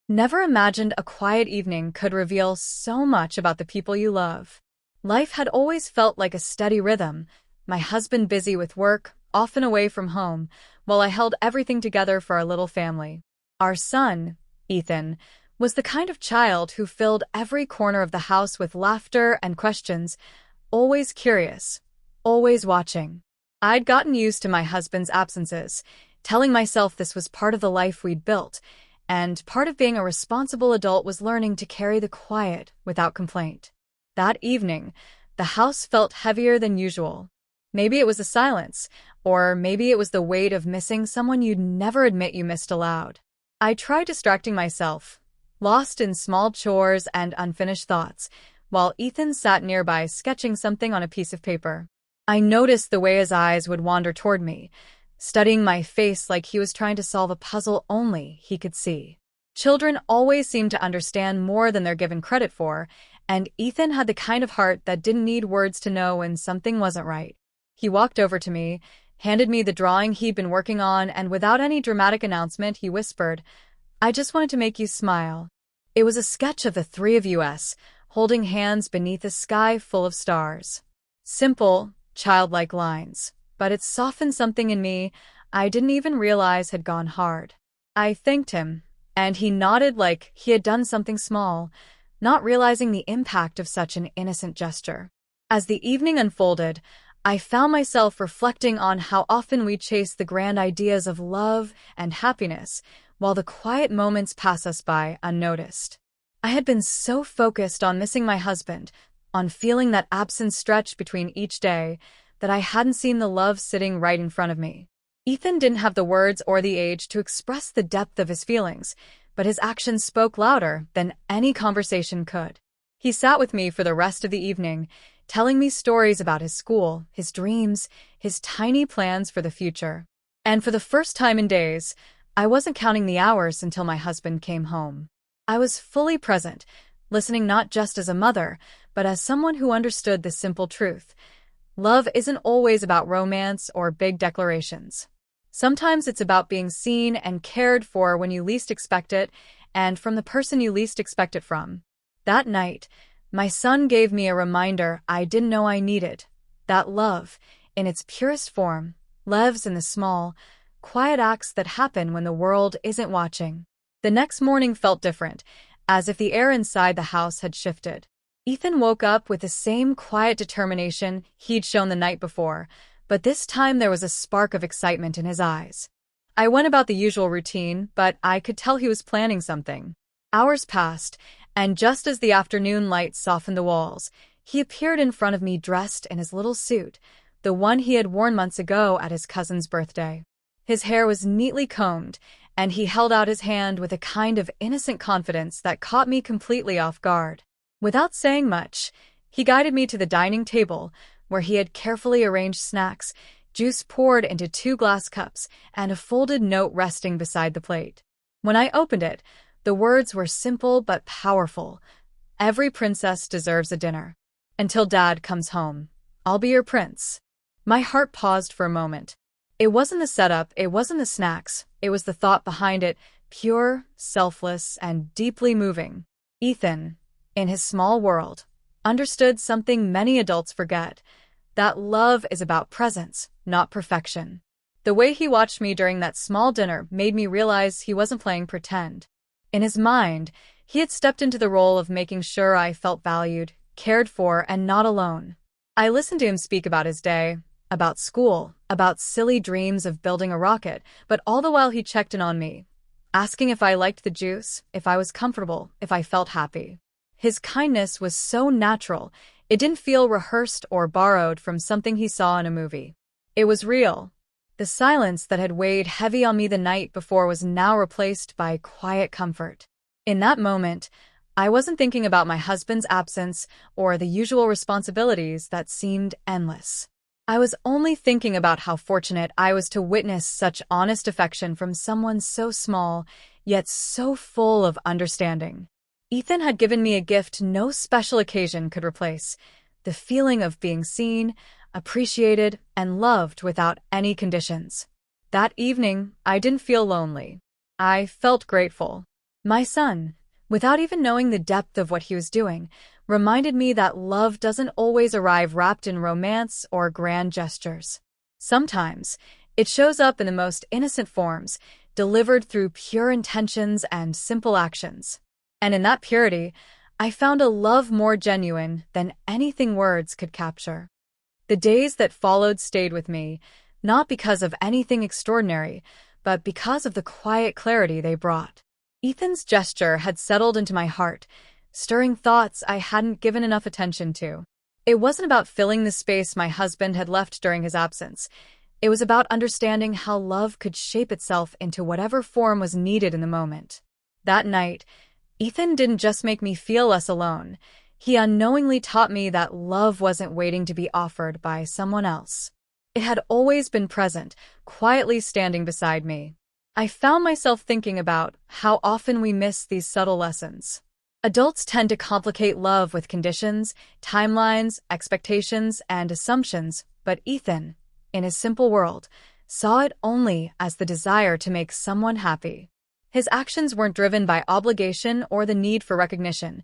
Never imagined a quiet evening could reveal so much about the people you love. Life had always felt like a steady rhythm, my husband busy with work, often away from home, while I held everything together for our little family. Our son, Ethan, was the kind of child who filled every corner of the house with laughter and questions, always curious, always watching. I'd gotten used to my husband's absences, telling myself this was part of the life we'd built, and part of being a responsible adult was learning to carry the quiet without complaint. That evening, the house felt heavier than usual. Maybe it was the silence, or maybe it was the weight of missing someone you'd never admit you missed aloud. I tried distracting myself, lost in small chores and unfinished thoughts, while Ethan sat nearby sketching something on a piece of paper. I noticed the way his eyes would wander toward me, studying my face like he was trying to solve a puzzle only he could see. Children always seem to understand more than they're given credit for, and Ethan had the kind of heart that didn't need words to know when something wasn't right. He walked over to me, handed me the drawing he'd been working on, and without any dramatic announcement, he whispered, "I just wanted to make you smile." It was a sketch of the three of us, holding hands beneath a sky full of stars. Simple, childlike lines, but it softened something in me I didn't even realize had gone hard. I thanked him, and he nodded like he had done something small, not realizing the impact of such an innocent gesture. As the evening unfolded, I found myself reflecting on how often we chase the grand ideas of love and happiness, while the quiet moments pass us by unnoticed. I had been so focused on missing my husband, on feeling that absence stretch between each day, that I hadn't seen the love sitting right in front of me. Ethan didn't have the words or the age to express the depth of his feelings, but his actions spoke louder than any conversation could. He sat with me for the rest of the evening, telling me stories about his school, his dreams, his tiny plans for the future. And for the first time in days, I wasn't counting the hours until my husband came home. I was fully present, listening not just as a mother, but as someone who understood the simple truth. Love isn't always about romance or big declarations. Sometimes it's about being seen and cared for when you least expect it, and from the person you least expect it from. That night, my son gave me a reminder I didn't know I needed, that love, in its purest form, lives in the small, quiet acts that happen when the world isn't watching. The next morning felt different, as if the air inside the house had shifted. Ethan woke up with the same quiet determination he'd shown the night before, but this time there was a spark of excitement in his eyes. I went about the usual routine, but I could tell he was planning something. Hours passed, and just as the afternoon light softened the walls, he appeared in front of me dressed in his little suit, the one he had worn months ago at his cousin's birthday. His hair was neatly combed, and he held out his hand with a kind of innocent confidence that caught me completely off guard. Without saying much, he guided me to the dining table, where he had carefully arranged snacks, juice poured into 2 glass cups, and a folded note resting beside the plate. When I opened it, the words were simple but powerful. "Every princess deserves a dinner. Until Dad comes home, I'll be your prince." My heart paused for a moment. It wasn't the setup, it wasn't the snacks, it was the thought behind it, pure, selfless, and deeply moving. Ethan, in his small world, understood something many adults forget, that love is about presence, not perfection. The way he watched me during that small dinner made me realize he wasn't playing pretend. In his mind, he had stepped into the role of making sure I felt valued, cared for, and not alone. I listened to him speak about his day, about school, about silly dreams of building a rocket, but all the while he checked in on me, asking if I liked the juice, if I was comfortable, if I felt happy. His kindness was so natural, it didn't feel rehearsed or borrowed from something he saw in a movie. It was real. The silence that had weighed heavy on me the night before was now replaced by quiet comfort. In that moment, I wasn't thinking about my husband's absence or the usual responsibilities that seemed endless. I was only thinking about how fortunate I was to witness such honest affection from someone so small, yet so full of understanding. Ethan had given me a gift no special occasion could replace, the feeling of being seen, appreciated, and loved without any conditions. That evening, I didn't feel lonely. I felt grateful. My son, without even knowing the depth of what he was doing, reminded me that love doesn't always arrive wrapped in romance or grand gestures. Sometimes, it shows up in the most innocent forms, delivered through pure intentions and simple actions. And in that purity, I found a love more genuine than anything words could capture. The days that followed stayed with me, not because of anything extraordinary, but because of the quiet clarity they brought. Ethan's gesture had settled into my heart, stirring thoughts I hadn't given enough attention to. It wasn't about filling the space my husband had left during his absence. It was about understanding how love could shape itself into whatever form was needed in the moment. That night, Ethan didn't just make me feel less alone. He unknowingly taught me that love wasn't waiting to be offered by someone else. It had always been present, quietly standing beside me. I found myself thinking about how often we miss these subtle lessons. Adults tend to complicate love with conditions, timelines, expectations, and assumptions, but Ethan, in his simple world, saw it only as the desire to make someone happy. His actions weren't driven by obligation or the need for recognition.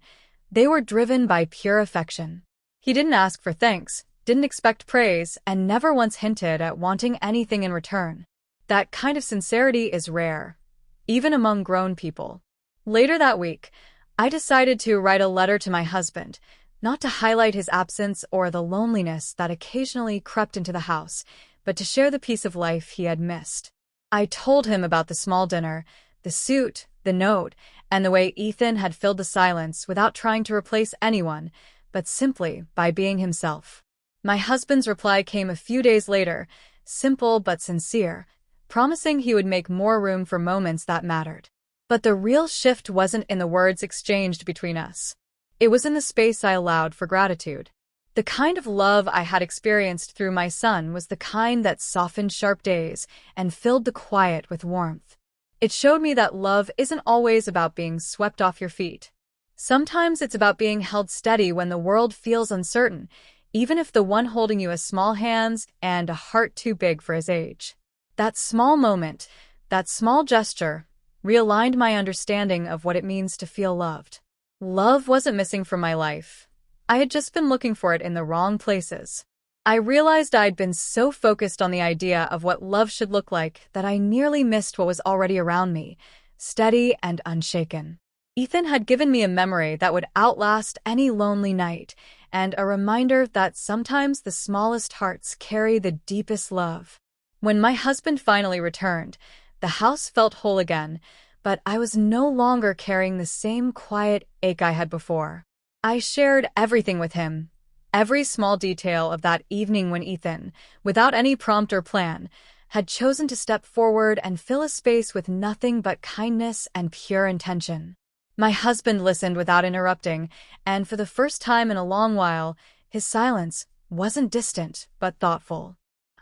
They were driven by pure affection. He didn't ask for thanks, didn't expect praise, and never once hinted at wanting anything in return. That kind of sincerity is rare, even among grown people. Later that week, I decided to write a letter to my husband, not to highlight his absence or the loneliness that occasionally crept into the house, but to share the piece of life he had missed. I told him about the small dinner, the suit, the note, and the way Ethan had filled the silence without trying to replace anyone, but simply by being himself. My husband's reply came a few days later, simple but sincere, promising he would make more room for moments that mattered. But the real shift wasn't in the words exchanged between us. It was in the space I allowed for gratitude. The kind of love I had experienced through my son was the kind that softened sharp days and filled the quiet with warmth. It showed me that love isn't always about being swept off your feet. Sometimes it's about being held steady when the world feels uncertain, even if the one holding you has small hands and a heart too big for his age. That small moment, that small gesture, realigned my understanding of what it means to feel loved. Love wasn't missing from my life. I had just been looking for it in the wrong places. I realized I'd been so focused on the idea of what love should look like that I nearly missed what was already around me, steady and unshaken. Ethan had given me a memory that would outlast any lonely night, and a reminder that sometimes the smallest hearts carry the deepest love. When my husband finally returned, the house felt whole again, but I was no longer carrying the same quiet ache I had before. I shared everything with him, every small detail of that evening when Ethan, without any prompt or plan, had chosen to step forward and fill a space with nothing but kindness and pure intention. My husband listened without interrupting, and for the first time in a long while, his silence wasn't distant but thoughtful.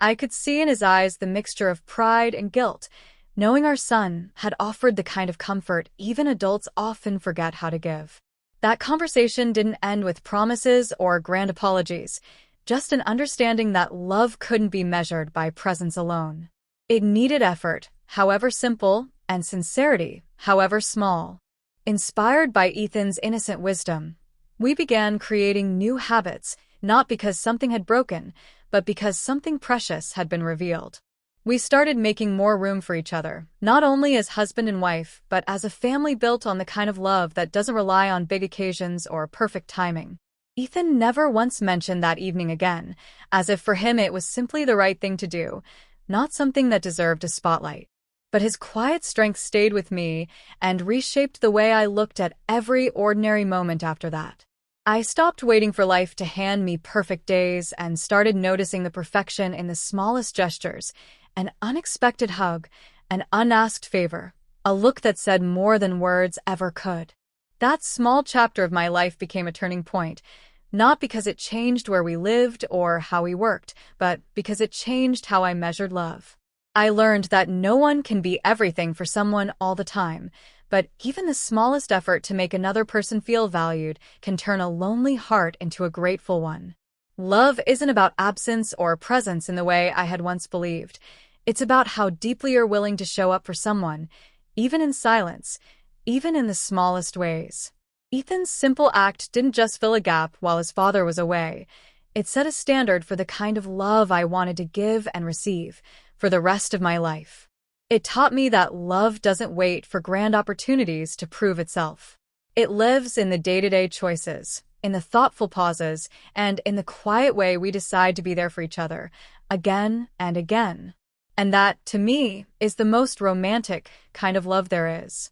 I could see in his eyes the mixture of pride and guilt, knowing our son had offered the kind of comfort even adults often forget how to give. That conversation didn't end with promises or grand apologies, just an understanding that love couldn't be measured by presence alone. It needed effort, however simple, and sincerity, however small. Inspired by Ethan's innocent wisdom, we began creating new habits, not because something had broken, but because something precious had been revealed. We started making more room for each other, not only as husband and wife, but as a family built on the kind of love that doesn't rely on big occasions or perfect timing. Ethan never once mentioned that evening again, as if for him it was simply the right thing to do, not something that deserved a spotlight. But his quiet strength stayed with me and reshaped the way I looked at every ordinary moment after that. I stopped waiting for life to hand me perfect days and started noticing the perfection in the smallest gestures, an unexpected hug, an unasked favor, a look that said more than words ever could. That small chapter of my life became a turning point, not because it changed where we lived or how we worked, but because it changed how I measured love. I learned that no one can be everything for someone all the time, but even the smallest effort to make another person feel valued can turn a lonely heart into a grateful one. Love isn't about absence or presence in the way I had once believed. It's about how deeply you're willing to show up for someone, even in silence, even in the smallest ways. Ethan's simple act didn't just fill a gap while his father was away. It set a standard for the kind of love I wanted to give and receive for the rest of my life. It taught me that love doesn't wait for grand opportunities to prove itself. It lives in the day-to-day choices, in the thoughtful pauses, and in the quiet way we decide to be there for each other, again and again. And that, to me, is the most romantic kind of love there is.